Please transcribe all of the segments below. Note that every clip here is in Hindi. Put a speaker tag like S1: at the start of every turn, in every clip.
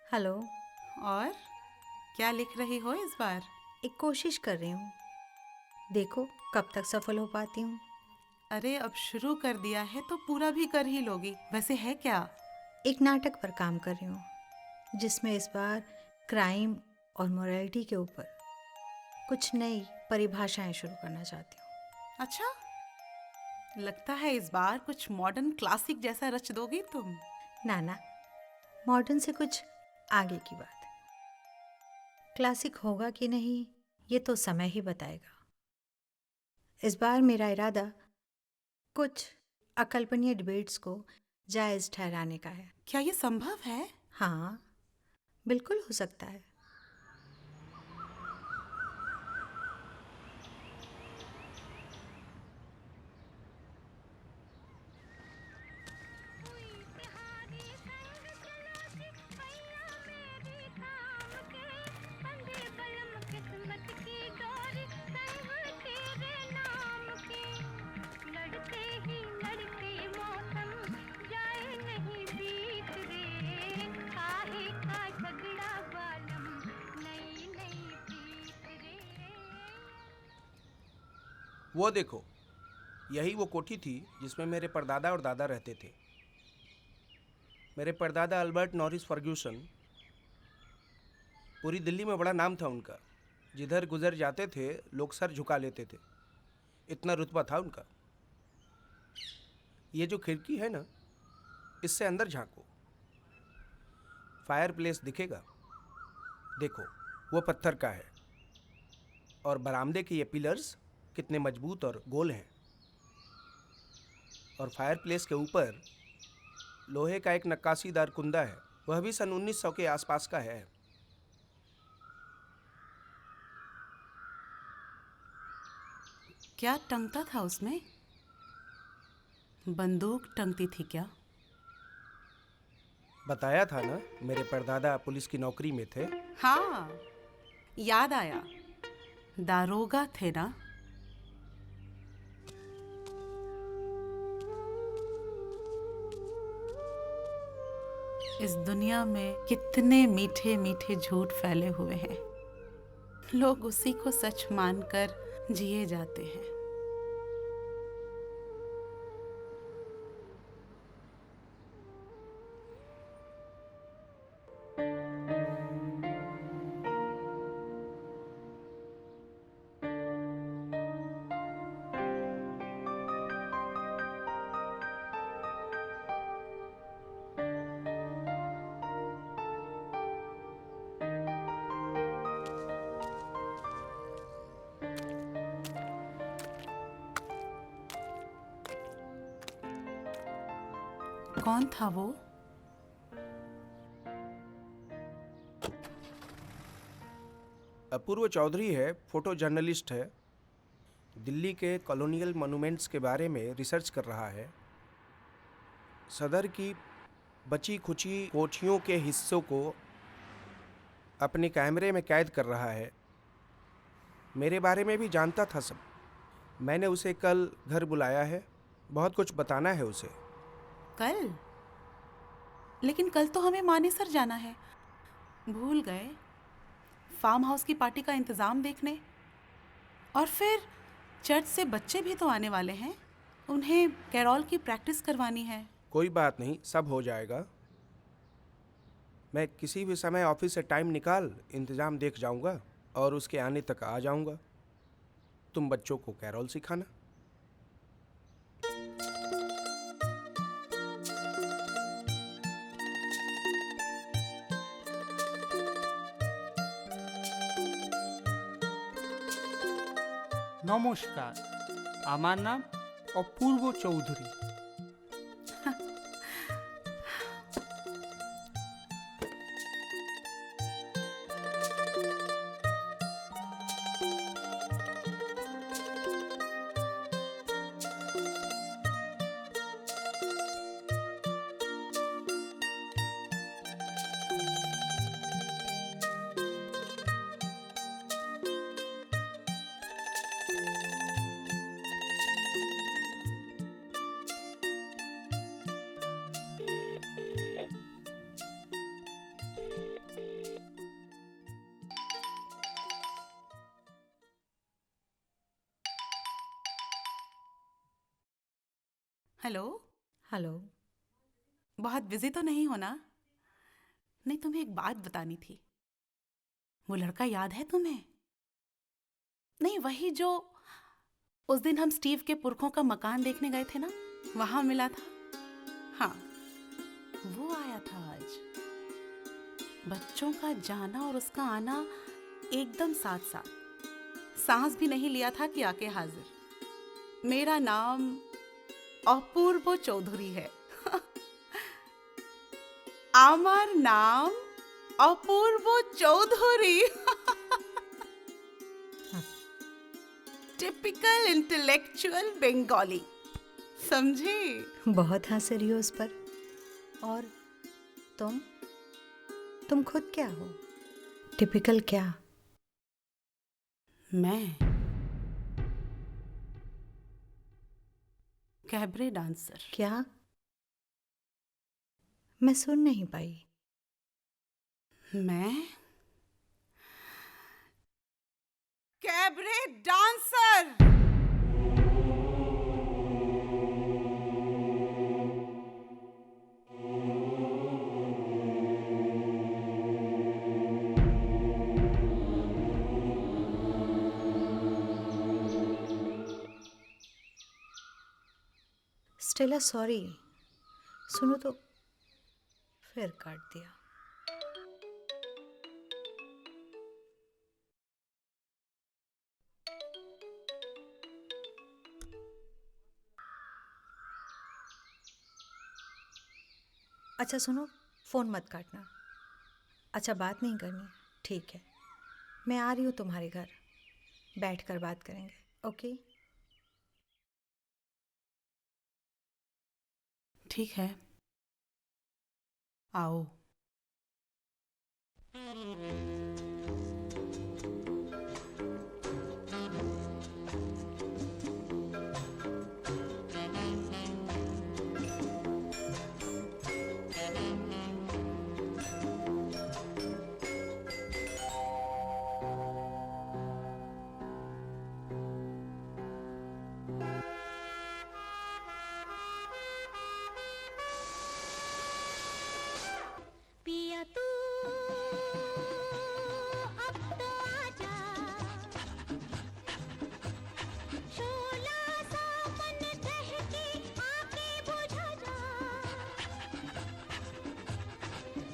S1: हेलो।
S2: और क्या लिख रही हो इस बार?
S1: एक कोशिश कर रही हूँ, देखो कब तक सफल हो पाती हूँ।
S2: अरे अब शुरू कर दिया है तो पूरा भी कर ही लोगी। वैसे है क्या?
S1: एक नाटक पर काम कर रही हूँ जिसमें इस बार क्राइम और मोरालिटी के ऊपर कुछ नई परिभाषाएं शुरू करना चाहती हूँ।
S2: अच्छा, लगता है इस बार कुछ मॉडर्न क्लासिक जैसा रच दोगी तुम।
S1: ना, मॉडर्न से कुछ आगे की बात। क्लासिक होगा कि नहीं ये तो समय ही बताएगा। इस बार मेरा इरादा कुछ अकल्पनीय डिबेट्स को जायज़ ठहराने का है।
S2: क्या ये संभव है?
S1: हाँ, बिल्कुल हो सकता है।
S3: वो देखो, यही वो कोठी थी जिसमें मेरे परदादा और दादा रहते थे। मेरे परदादा अल्बर्ट नॉरिस फर्ग्यूसन, पूरी दिल्ली में बड़ा नाम था उनका। जिधर गुजर जाते थे लोग सर झुका लेते थे, इतना रुतबा था उनका। ये जो खिड़की है ना, इससे अंदर झांको, फायर प्लेस दिखेगा। देखो, वो पत्थर का है और बरामदे के ये पिलर्स कितने मजबूत और गोल हैं। और फायर प्लेस के ऊपर लोहे का एक नक्काशीदार कुंदा है, वह भी सन 1900 के आसपास का है।
S2: क्या टंगता था उसमें? बंदूक टंगती थी क्या?
S3: बताया था ना, मेरे परदादा पुलिस की नौकरी में थे।
S2: हाँ, याद आया, दारोगा थे ना। इस दुनिया में कितने मीठे मीठे झूठ फैले हुए हैं, लोग उसी को सच मानकर जिए जाते हैं। कौन था वो?
S3: अपूर्व चौधरी है, फोटो जर्नलिस्ट है। दिल्ली के कॉलोनियल मॉन्यूमेंट्स के बारे में रिसर्च कर रहा है। सदर की बची खुची कोठियों के हिस्सों को अपने कैमरे में कैद कर रहा है। मेरे बारे में भी जानता था सब। मैंने उसे कल घर बुलाया है, बहुत कुछ बताना है उसे।
S2: कल? लेकिन कल तो हमें मानेसर जाना है। भूल गए? फार्म हाउस की पार्टी का इंतज़ाम देखने। और फिर चर्च से बच्चे भी तो आने वाले हैं, उन्हें कैरॉल की प्रैक्टिस करवानी है।
S3: कोई बात नहीं, सब हो जाएगा। मैं किसी भी समय ऑफिस से टाइम निकाल इंतज़ाम देख जाऊंगा और उसके आने तक आ जाऊंगा। तुम बच्चों को कैरॉल सिखाना।
S4: নমস্কার, আমার নাম অপূর্ব চৌধুরী।
S2: Hello,
S1: hello.
S2: बहुत बिजी तो नहीं हो ना? नहीं, तुम्हें एक बात बतानी थी। वो लड़का याद है तुम्हें? नहीं, वही जो उस दिन हम स्टीव के पुरखों का मकान देखने गए थे ना, वहां मिला था। हाँ, वो आया था आज। बच्चों का जाना और उसका आना एकदम साथ साथ। सांस भी नहीं लिया था कि आके हाजिर। मेरा नाम अपूर्व चौधरी है। আমার নাম অপূর্ব চৌধুরী। टिपिकल इंटेलेक्चुअल बंगाली, समझे?
S1: बहुत हंस रही हो उस पर। और तुम खुद क्या हो? टिपिकल क्या?
S2: मैं कैबरे डांसर।
S1: क्या? मैं सुन नहीं पाई।
S2: मैं कैबरे डांसर।
S1: Stella sorry. सुनो तो, फिर काट दिया। अच्छा सुनो, फ़ोन मत काटना। अच्छा, बात नहीं करनी? ठीक है, मैं आ रही हूँ तुम्हारे घर, बैठ कर बात करेंगे। ओके?
S2: ठीक है, आओ।
S5: पिया तू अब तो आजा, शोला सा मन बहके आके बुझा जा,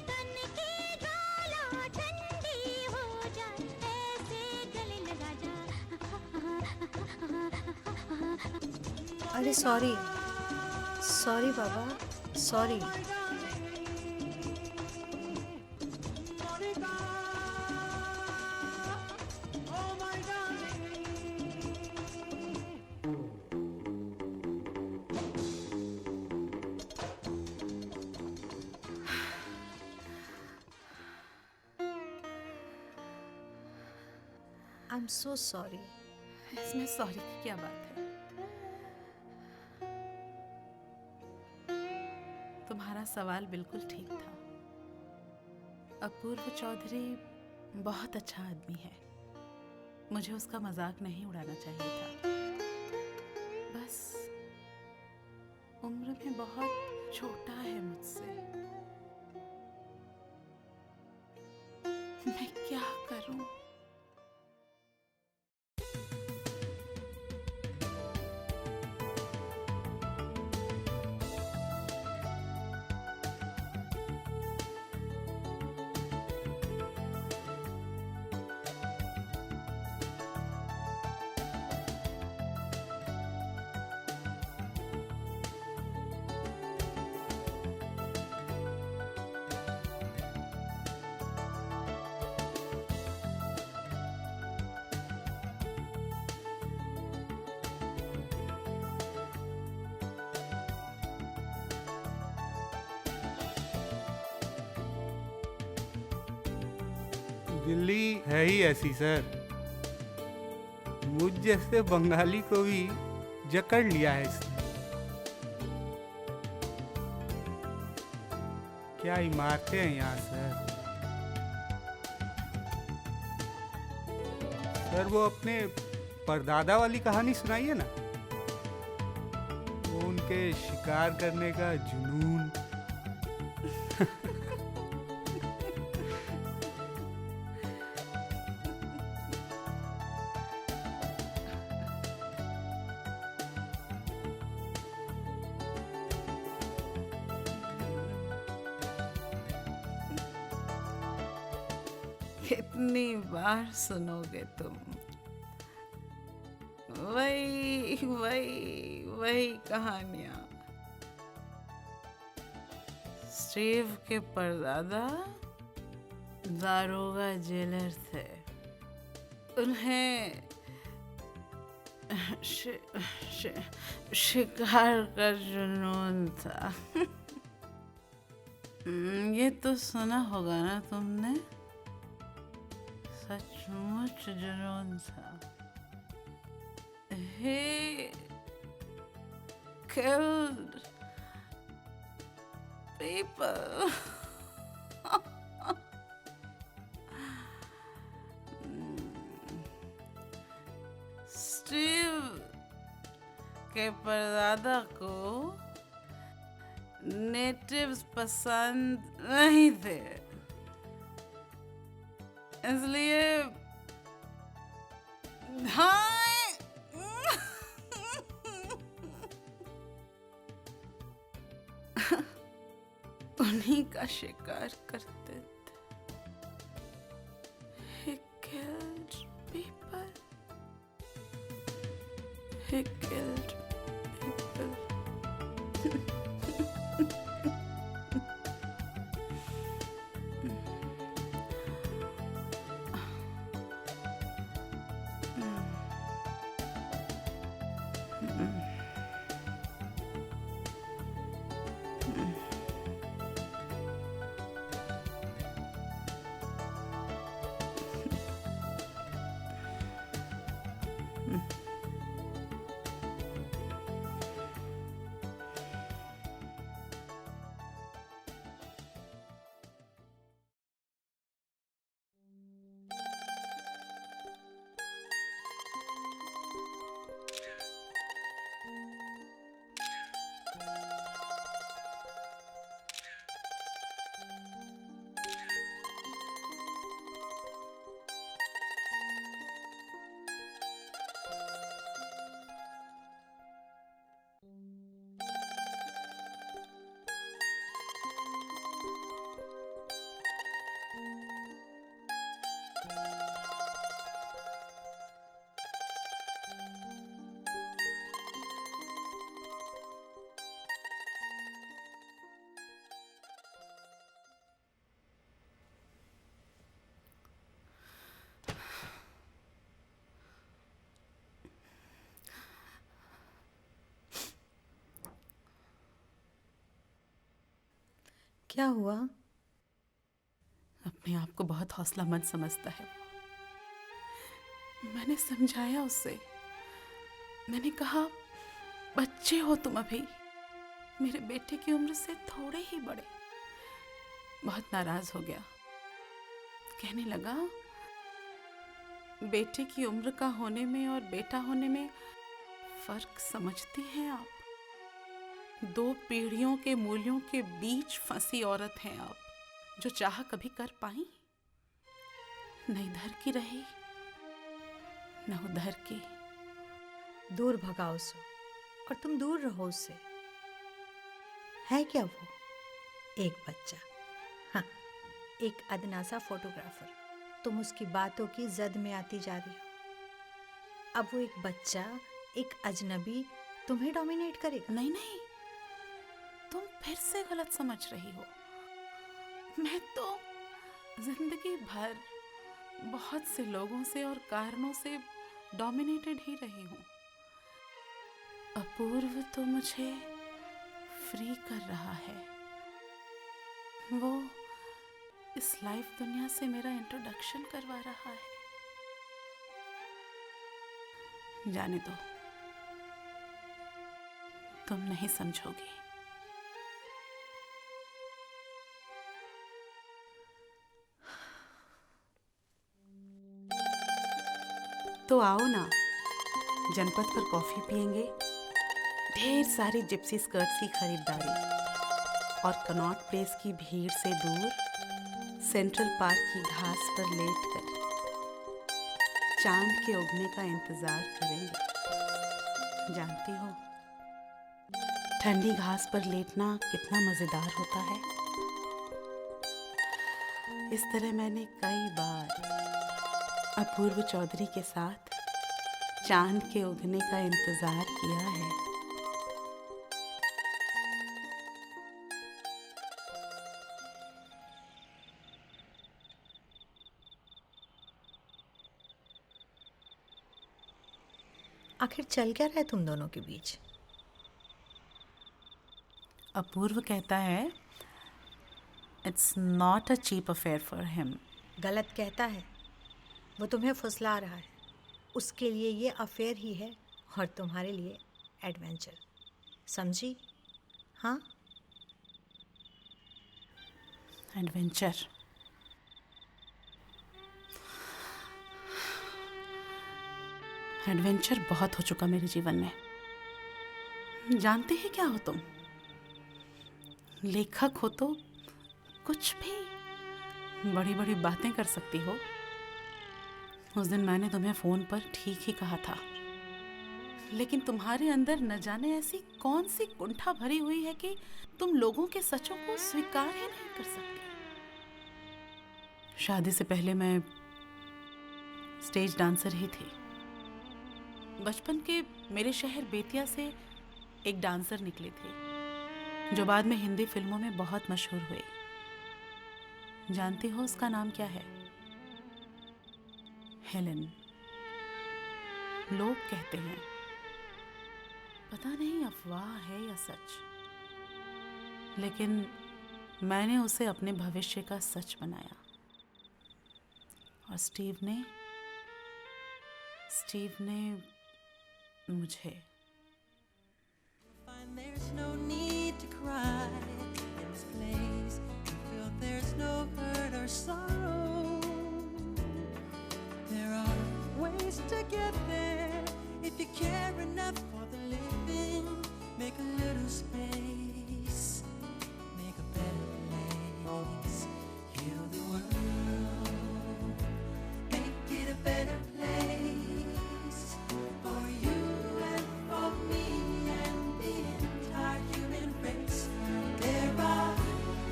S5: तन की ज्वाला ठंडी हो जाए, ऐसे गले लगा जा।
S1: अरे sorry, sorry Baba, sorry. I am so sorry.
S2: इसमें सॉरी की क्या बात है? तुम्हारा सवाल बिल्कुल ठीक था। अपूर्व चौधरी बहुत अच्छा आदमी है। मुझे उसका मजाक नहीं उड़ाना चाहिए था। बस उम्र में बहुत छोटा है मुझसे। मैं क्या करूं?
S4: दिल्ली है ही ऐसी सर, मुझ जैसे बंगाली को भी जकड़ लिया है इसने। क्या इमारतें हैं यहाँ सर। सर वो अपने परदादा वाली कहानी सुनाइए ना। वो उनके शिकार करने का जुनून।
S2: कितनी बार सुनोगे तुम वही वही वही कहानियां। स्टीव के परदादा दारोगा जेलर थे। उन्हें शिकार का जुनून था। ये तो सुना होगा ना तुमने, सचमुच जुनून था। He killed people. स्टीव के परदादा को नेटिव्स पसंद नहीं थे, इसलिए उन्हीं का शिकार करते थे। He killed people. He killed people.
S1: क्या हुआ?
S2: अपने आप को बहुत हौसलामंद समझता है वो। मैंने समझाया उससे, मैंने कहा बच्चे हो तुम अभी, मेरे बेटे की उम्र से थोड़े ही बड़े। बहुत नाराज हो गया, कहने लगा बेटे की उम्र का होने में और बेटा होने में फर्क समझती हैं आप? 2 पीढ़ियों के मूल्यों के बीच फंसी औरत हैं आप, जो चाह कभी कर पाई? न इधर की रही न उधर की।
S1: दूर भगाओ उसे और तुम दूर रहो उससे। है क्या वो? एक बच्चा, हाँ, एक अदना सा फोटोग्राफर। तुम उसकी बातों की जद में आती जा रही हो। अब वो एक बच्चा, एक अजनबी तुम्हें डोमिनेट करेगा?
S2: नहीं नहीं, तुम फिर से गलत समझ रही हो। मैं तो जिंदगी भर बहुत से लोगों से और कारणों से डोमिनेटेड ही रही हूँ। अपूर्व तो मुझे फ्री कर रहा है। वो इस लाइफ दुनिया से मेरा इंट्रोडक्शन करवा रहा है। जाने दो, तुम नहीं समझोगी। तो आओ ना, जनपद पर कॉफी पियेंगे, ढेर सारी जिप्सी स्कर्ट्स की खरीदारी और कनॉट प्लेस की भीड़ से दूर सेंट्रल पार्क की घास पर लेटकर चांद के उगने का इंतजार करेंगे। जानती हो, ठंडी घास पर लेटना कितना मजेदार होता है। इस तरह मैंने कई बार अपूर्व चौधरी के साथ चांद के उगने का इंतजार किया है।
S1: आखिर चल क्या रहा है तुम दोनों के बीच?
S2: अपूर्व कहता है it's not a cheap affair for him.
S1: गलत कहता है। वो तुम्हें फुसला रहा है। उसके लिए ये अफेयर ही है और तुम्हारे लिए एडवेंचर। समझी? हाँ।
S2: एडवेंचर। एडवेंचर बहुत हो चुका मेरे जीवन में। जानते हैं क्या हो तुम? लेखक हो तो कुछ भी बड़ी बड़ी बातें कर सकती हो। उस दिन मैंने तुम्हें फोन पर ठीक ही कहा था, लेकिन तुम्हारे अंदर न जाने ऐसी कौन सी कुंठा भरी हुई है कि तुम लोगों के सचों को स्वीकार ही नहीं कर सकती। शादी से पहले मैं स्टेज डांसर ही थी। बचपन के मेरे शहर बेतिया से एक डांसर निकले थे जो बाद में हिंदी फिल्मों में बहुत मशहूर हुए। जानती हो उसका नाम क्या है? हेलन। लोग कहते हैं, पता नहीं अफवाह है या सच, लेकिन मैंने उसे अपने भविष्य का सच बनाया। और स्टीव ने मुझे।
S6: Find there's no need to cry in this place. You feel there's no hurt or sorrow. There are ways to get there if you care enough for the living. Make a little space, make a better place. Heal the world, make it a better place for you and for me and the entire human race. There are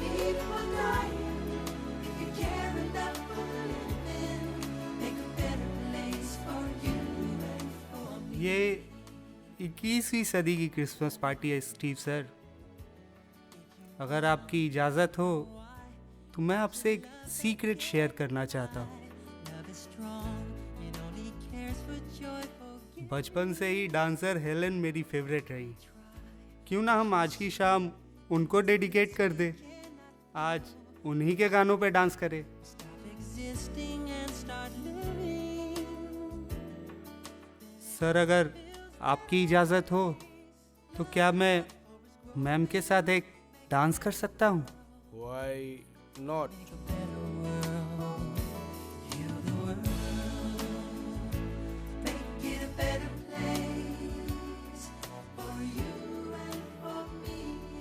S6: people dying if you care enough for the living. Make a better place for you and for me.
S4: ये 21वीं सदी की क्रिसमस पार्टी है स्टीव सर। अगर आपकी इजाज़त हो तो मैं आपसे एक सीक्रेट शेयर करना चाहता हूँ।
S6: Love is strong, it only cares for joyful.
S4: बचपन से ही डांसर हेलन मेरी फेवरेट रही। क्यों ना हम आज की शाम उनको डेडिकेट कर दे, आज उन्हीं के गानों पे डांस करें।
S6: Stop existing and start living.
S4: Sir अगर आपकी इजाज़त हो तो क्या मैं मैम के साथ एक डांस कर सकता हूँ?
S3: Why not?
S6: Make a better world. Heal the world. Make it a better place for you and for me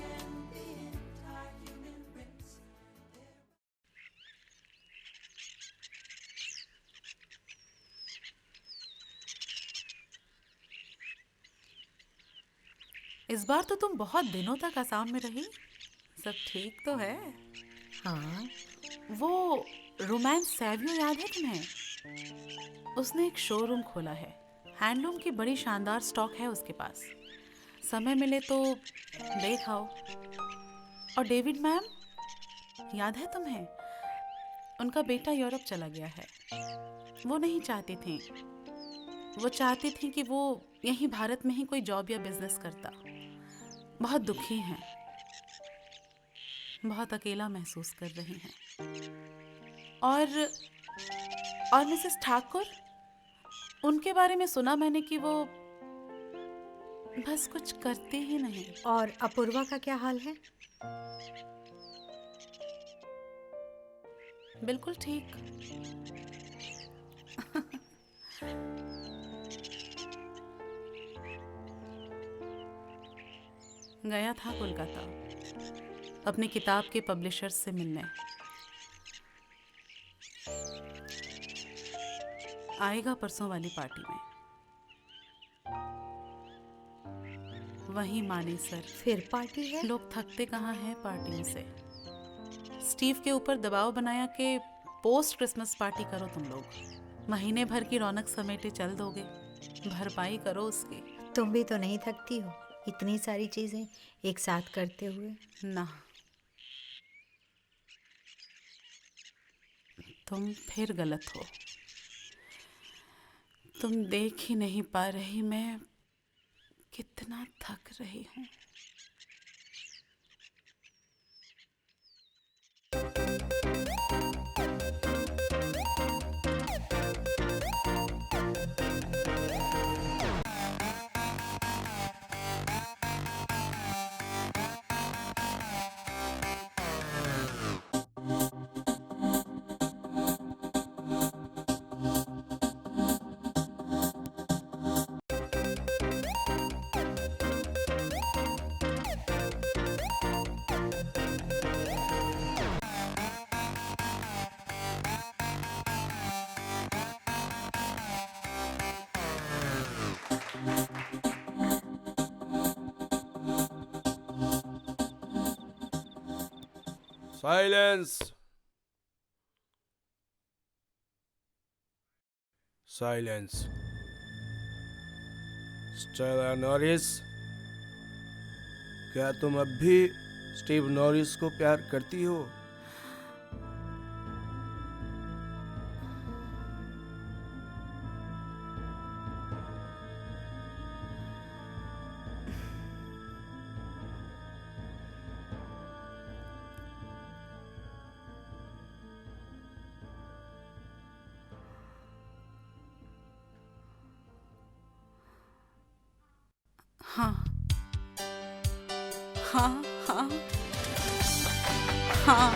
S6: and the entire human race.
S2: इस बार तो तुम बहुत दिनों तक असम में रही। सब ठीक तो है?
S1: हाँ।
S2: वो रोमांस सैवियो याद है तुम्हें? उसने एक शोरूम खोला है। हैंडलूम की बड़ी शानदार स्टॉक है उसके पास। समय मिले तो देख आओ। और डेविड मैम, याद है तुम्हें? उनका बेटा यूरोप चला गया है। वो नहीं चाहती थी। वो चाहती थी कि वो यहीं भारत में ही कोई जॉब या बिजनेस करता। बहुत दुखी हैं, बहुत अकेला महसूस कर रही हैं। और मिसेस ठाकुर, उनके बारे में सुना मैंने कि वो बस कुछ करते ही नहीं।
S1: और अपूर्वा का क्या हाल है?
S2: बिल्कुल ठीक। गया था कोलकाता अपनी किताब के पब्लिशर्स से मिलने। आएगा परसों वाली पार्टी में। वही माने सर।
S1: फिर पार्टी है?
S2: लोग थकते कहाँ हैं पार्टियों से। स्टीव के ऊपर दबाव बनाया कि पोस्ट क्रिसमस पार्टी करो तुम लोग। महीने भर की रौनक समेटे चल दोगे, भरपाई करो उसकी।
S1: तुम भी तो नहीं थकती हो इतनी सारी चीजें एक साथ करते हुए?
S2: ना, तुम फिर गलत हो। तुम देख ही नहीं पा रही मैं कितना थक रही हूँ।
S3: Silence, silence. स्टेला नॉरिस, क्या तुम अब भी स्टीव नॉरिस को प्यार करती हो?
S2: हाँ हाँ हाँ हाँ।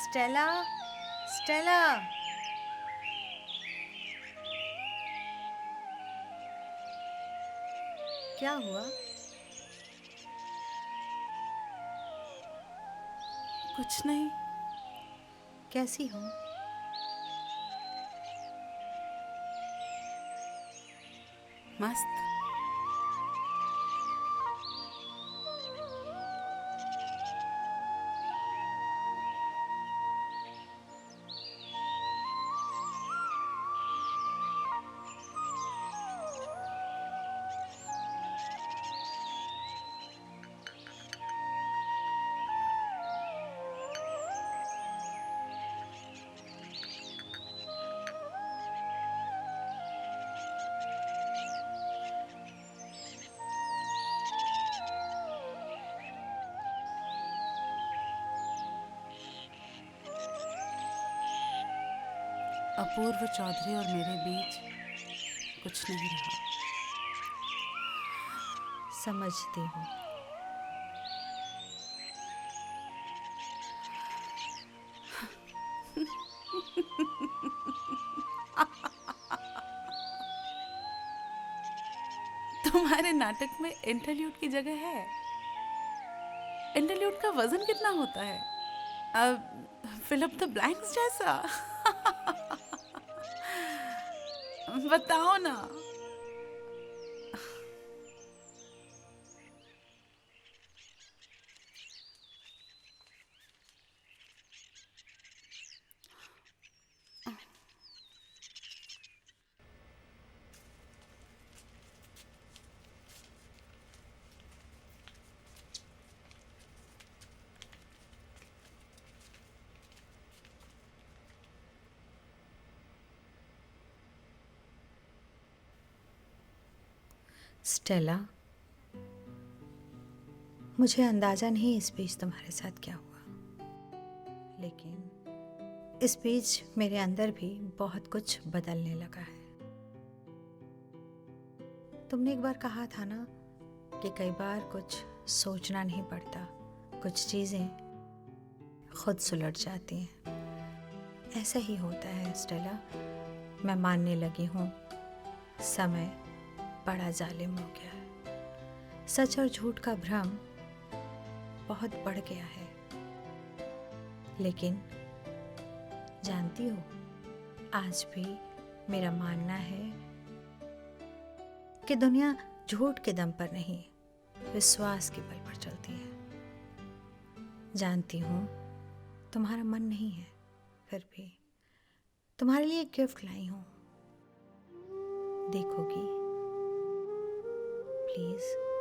S1: Stella, Stella. क्या हुआ?
S2: कुछ नहीं।
S1: कैसी हो?
S2: मस्त। अपूर्व चौधरी और मेरे बीच कुछ नहीं रहा।
S1: समझती हूँ।
S2: तुम्हारे नाटक में इंटरल्यूड की जगह है। इंटरल्यूड का वजन कितना होता है? अब फिल अप द ब्लैंक्स जैसा। बताओ ना।
S1: स्टेला, मुझे अंदाजा नहीं इस बीच तुम्हारे साथ क्या हुआ, लेकिन इस बीच मेरे अंदर भी बहुत कुछ बदलने लगा है। तुमने एक बार कहा था ना कि कई बार कुछ सोचना नहीं पड़ता, कुछ चीज़ें खुद सुलझ जाती हैं। ऐसा ही होता है स्टेला। मैं मानने लगी हूँ समय बड़ा जालिम हो गया है। सच और झूठ का भ्रम बहुत बढ़ गया है। लेकिन जानती हो, आज भी मेरा मानना है कि दुनिया झूठ के दम पर नहीं, विश्वास के बल पर चलती है। जानती हूँ तुम्हारा मन नहीं है, फिर भी तुम्हारे लिए एक गिफ्ट लाई हूँ। देखोगी प्लीज?